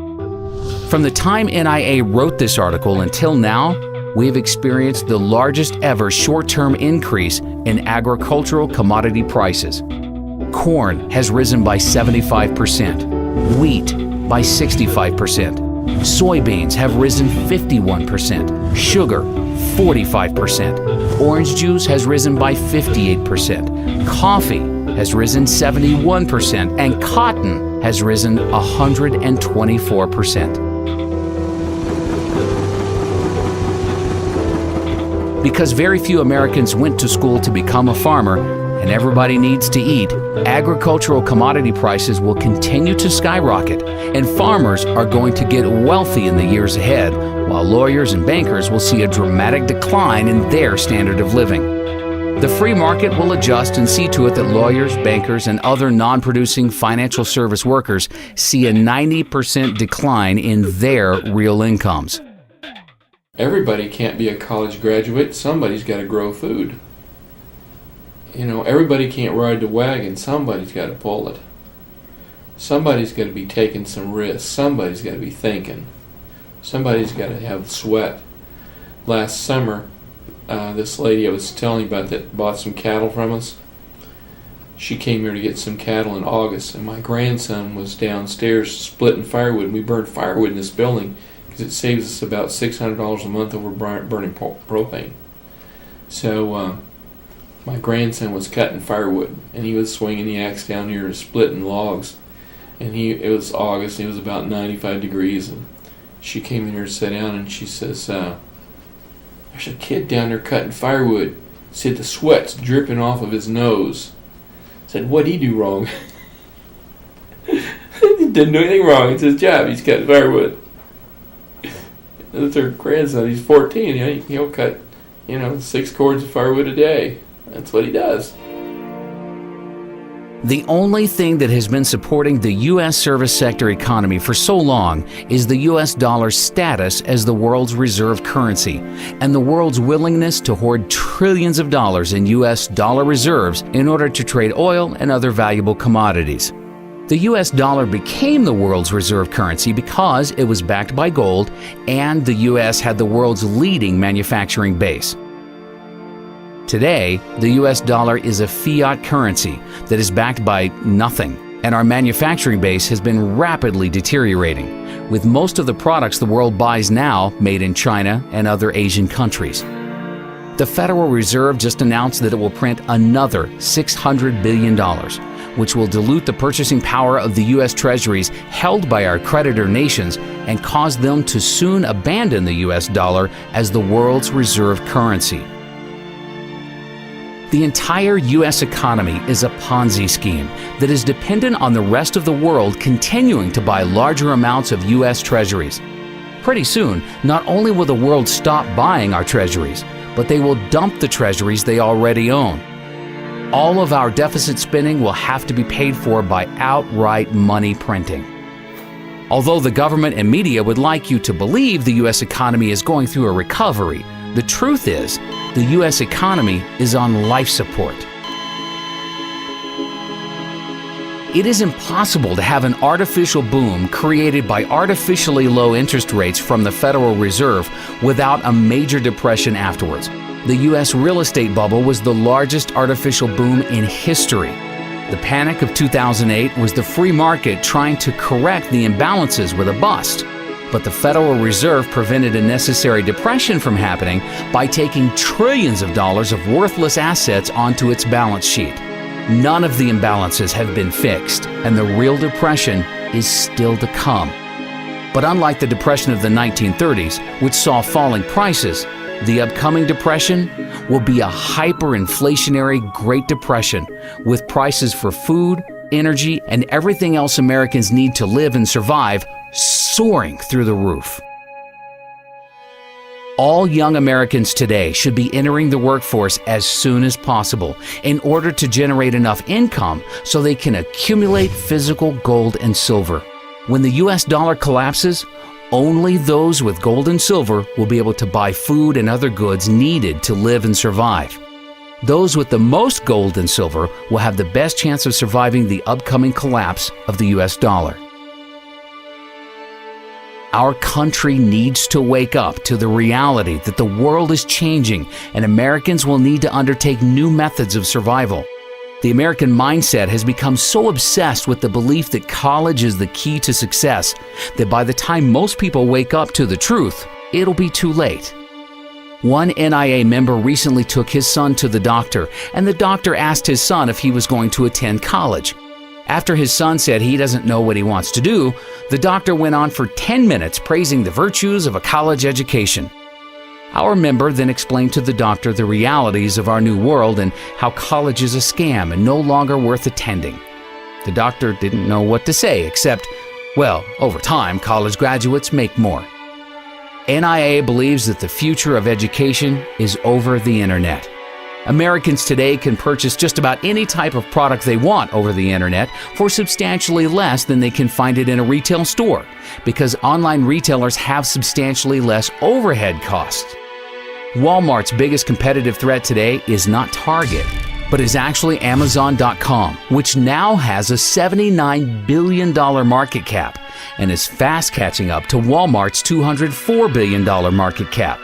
From the time NIA wrote this article until now, we have experienced the largest ever short-term increase in agricultural commodity prices. Corn has risen by 75%, wheat by 65%, soybeans have risen 51%, sugar 45%, orange juice has risen by 58%, coffee has risen 71%, and cotton has risen 124%. Because very few Americans went to school to become a farmer, and everybody needs to eat, agricultural commodity prices will continue to skyrocket, and farmers are going to get wealthy in the years ahead, while lawyers and bankers will see a dramatic decline in their standard of living. The free market will adjust and see to it that lawyers, bankers, and other non-producing financial service workers see a 90% decline in their real incomes. Everybody can't be a college graduate. Somebody's got to grow food. You know, everybody can't ride the wagon. Somebody's got to pull it. Somebody's got to be taking some risks. Somebody's got to be thinking. Somebody's got to have sweat. Last summer, this lady I was telling you about that bought some cattle from us, she came here to get some cattle in August, and my grandson was downstairs splitting firewood. We burned firewood in this building because it saves us about $600 a month over burning propane. So my grandson was cutting firewood, and he was swinging the axe down here splitting logs. And it was August, and it was about 95 degrees, and she came in here to sit down, and she says, there's a kid down there cutting firewood. Said the sweat's dripping off of his nose. Said, what'd he do wrong? He didn't do anything wrong. It's his job. He's cutting firewood. That's her grandson. He's 14. You know, he'll cut, 6 cords of firewood a day. That's what he does. The only thing that has been supporting the U.S. service sector economy for so long is the U.S. dollar's status as the world's reserve currency and the world's willingness to hoard trillions of dollars in U.S. dollar reserves in order to trade oil and other valuable commodities. The U.S. dollar became the world's reserve currency because it was backed by gold and the U.S. had the world's leading manufacturing base. Today, the U.S. dollar is a fiat currency that is backed by nothing, and our manufacturing base has been rapidly deteriorating, with most of the products the world buys now made in China and other Asian countries. The Federal Reserve just announced that it will print another $600 billion, which will dilute the purchasing power of the U.S. Treasuries held by our creditor nations and cause them to soon abandon the U.S. dollar as the world's reserve currency. The entire U.S. economy is a Ponzi scheme that is dependent on the rest of the world continuing to buy larger amounts of U.S. treasuries. Pretty soon, not only will the world stop buying our treasuries, but they will dump the treasuries they already own. All of our deficit spending will have to be paid for by outright money printing. Although the government and media would like you to believe the U.S. economy is going through a recovery, the truth is, the U.S. economy is on life support. It is impossible to have an artificial boom created by artificially low interest rates from the Federal Reserve without a major depression afterwards. The U.S. real estate bubble was the largest artificial boom in history. The panic of 2008 was the free market trying to correct the imbalances with a bust. But the Federal Reserve prevented a necessary depression from happening by taking trillions of dollars of worthless assets onto its balance sheet. None of the imbalances have been fixed, and the real depression is still to come. But unlike the depression of the 1930s, which saw falling prices, the upcoming depression will be a hyperinflationary Great Depression, with prices for food, energy, and everything else Americans need to live and survive soaring through the roof. All young Americans today should be entering the workforce as soon as possible in order to generate enough income so they can accumulate physical gold and silver. When the US dollar collapses, only those with gold and silver will be able to buy food and other goods needed to live and survive. Those with the most gold and silver will have the best chance of surviving the upcoming collapse of the US dollar. Our country needs to wake up to the reality that the world is changing and Americans will need to undertake new methods of survival. The American mindset has become so obsessed with the belief that college is the key to success that by the time most people wake up to the truth, it'll be too late. One NIA member recently took his son to the doctor, and the doctor asked his son if he was going to attend college. After his son said he doesn't know what he wants to do, the doctor went on for 10 minutes praising the virtues of a college education. Our member then explained to the doctor the realities of our new world and how college is a scam and no longer worth attending. The doctor didn't know what to say except, well, over time, college graduates make more. NIA believes that the future of education is over the internet. Americans today can purchase just about any type of product they want over the internet for substantially less than they can find it in a retail store, because online retailers have substantially less overhead costs. Walmart's biggest competitive threat today is not Target, but is actually Amazon.com, which now has a $79 billion market cap and is fast catching up to Walmart's $204 billion market cap.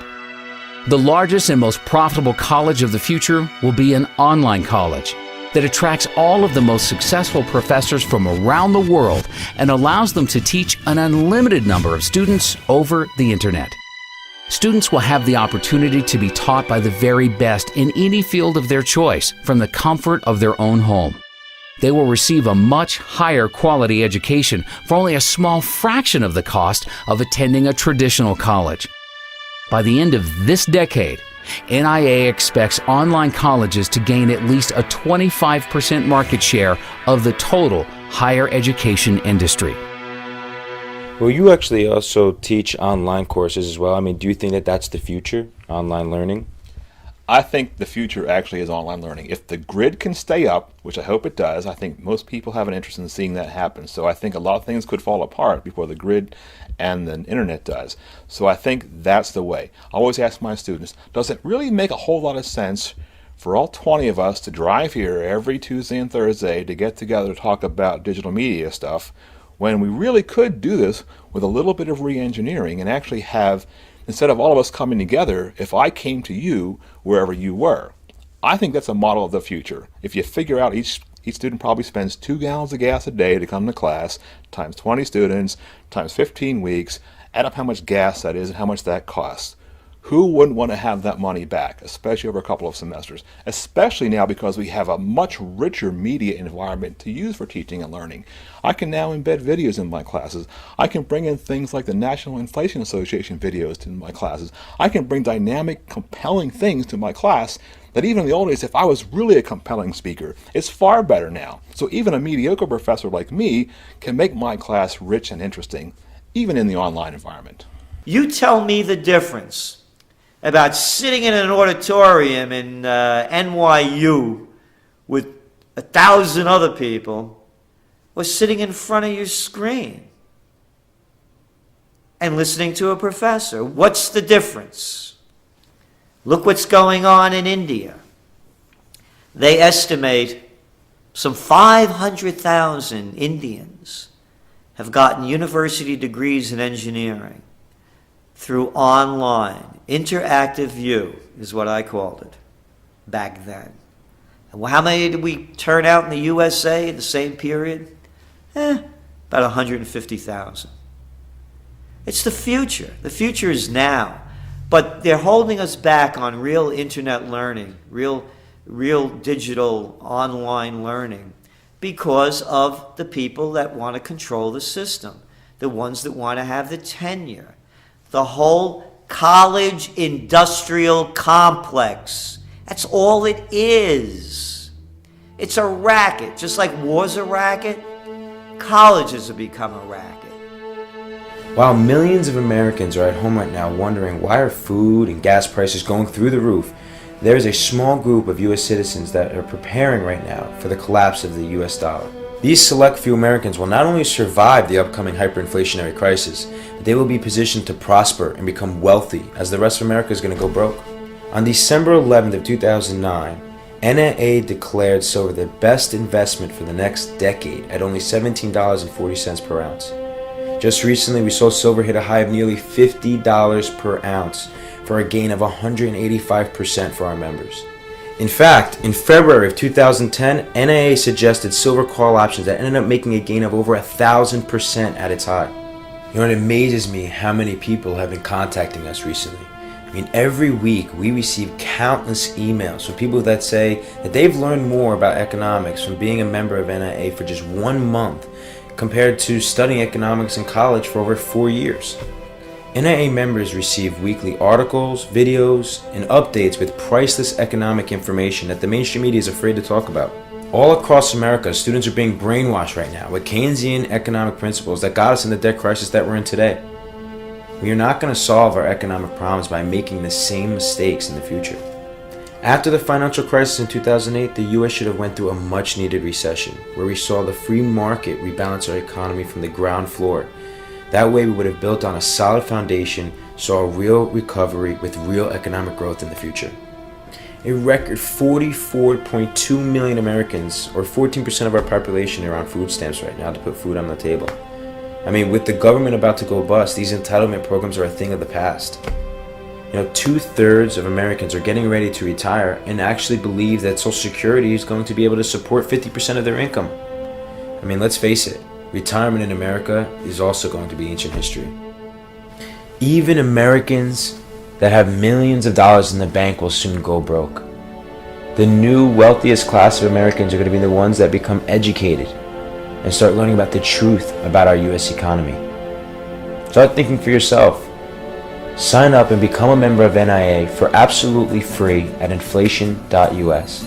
The largest and most profitable college of the future will be an online college that attracts all of the most successful professors from around the world and allows them to teach an unlimited number of students over the internet. Students will have the opportunity to be taught by the very best in any field of their choice from the comfort of their own home. They will receive a much higher quality education for only a small fraction of the cost of attending a traditional college. By the end of this decade, NIA expects online colleges to gain at least a 25% market share of the total higher education industry. Well, you actually also teach online courses as well. I mean, do you think that that's the future, online learning? I think the future actually is online learning. If the grid can stay up, which I hope it does, I think most people have an interest in seeing that happen. So I think a lot of things could fall apart before the grid and the internet does. So I think that's the way. I always ask my students, does it really make a whole lot of sense for all 20 of us to drive here every Tuesday and Thursday to get together to talk about digital media stuff, when we really could do this with a little bit of re-engineering and actually have, instead of all of us coming together, if I came to you wherever you were? I think that's a model of the future. If you figure out each student probably spends 2 gallons of gas a day to come to class, times 20 students, times 15 weeks, add up how much gas that is and how much that costs. Who wouldn't want to have that money back, especially over a couple of semesters? Especially now because we have a much richer media environment to use for teaching and learning. I can now embed videos in my classes. I can bring in things like the National Inflation Association videos to my classes. I can bring dynamic, compelling things to my class that even in the old days, if I was really a compelling speaker, it's far better now. So even a mediocre professor like me can make my class rich and interesting, even in the online environment. You tell me the difference about sitting in an auditorium in NYU with 1,000 other people or sitting in front of your screen and listening to a professor. What's the difference? Look what's going on in India. They estimate some 500,000 Indians have gotten university degrees in engineering through online. Interactive view is what I called it back then. And how many did we turn out in the USA in the same period? About 150,000. It's the future. The future is now. But they're holding us back on real internet learning, real real digital online learning because of the people that want to control the system, the ones that want to have the tenure. The whole college industrial complex. That's all it is. It's a racket. Just like war's a racket, colleges have become a racket. While millions of Americans are at home right now wondering why are food and gas prices going through the roof, there is a small group of U.S. citizens that are preparing right now for the collapse of the U.S. dollar. These select few Americans will not only survive the upcoming hyperinflationary crisis, but they will be positioned to prosper and become wealthy as the rest of America is going to go broke. On December 11th of 2009, NAA declared silver the best investment for the next decade at only $17.40 per ounce. Just recently, we saw silver hit a high of nearly $50 per ounce for a gain of 185% for our members. In fact, in February of 2010, NAA suggested silver call options that ended up making a gain of over 1,000% at its high. You know, it amazes me how many people have been contacting us recently. I mean, every week we receive countless emails from people that say that they've learned more about economics from being a member of NAA for just 1 month compared to studying economics in college for over 4 years. NAA members receive weekly articles, videos, and updates with priceless economic information that the mainstream media is afraid to talk about. All across America, students are being brainwashed right now with Keynesian economic principles that got us in the debt crisis that we're in today. We are not going to solve our economic problems by making the same mistakes in the future. After the financial crisis in 2008, the U.S. should have went through a much-needed recession, where we saw the free market rebalance our economy from the ground floor. That way we would have built on a solid foundation, saw a real recovery with real economic growth in the future. A record 44.2 million Americans, or 14% of our population, are on food stamps right now to put food on the table. I mean, with the government about to go bust, these entitlement programs are a thing of the past. You know, 2/3 of Americans are getting ready to retire and actually believe that Social Security is going to be able to support 50% of their income. I mean, let's face it, retirement in America is also going to be ancient history. Even Americans that have millions of dollars in the bank will soon go broke. The new wealthiest class of Americans are going to be the ones that become educated and start learning about the truth about our U.S. economy. Start thinking for yourself. Sign up and become a member of NIA for absolutely free at inflation.us.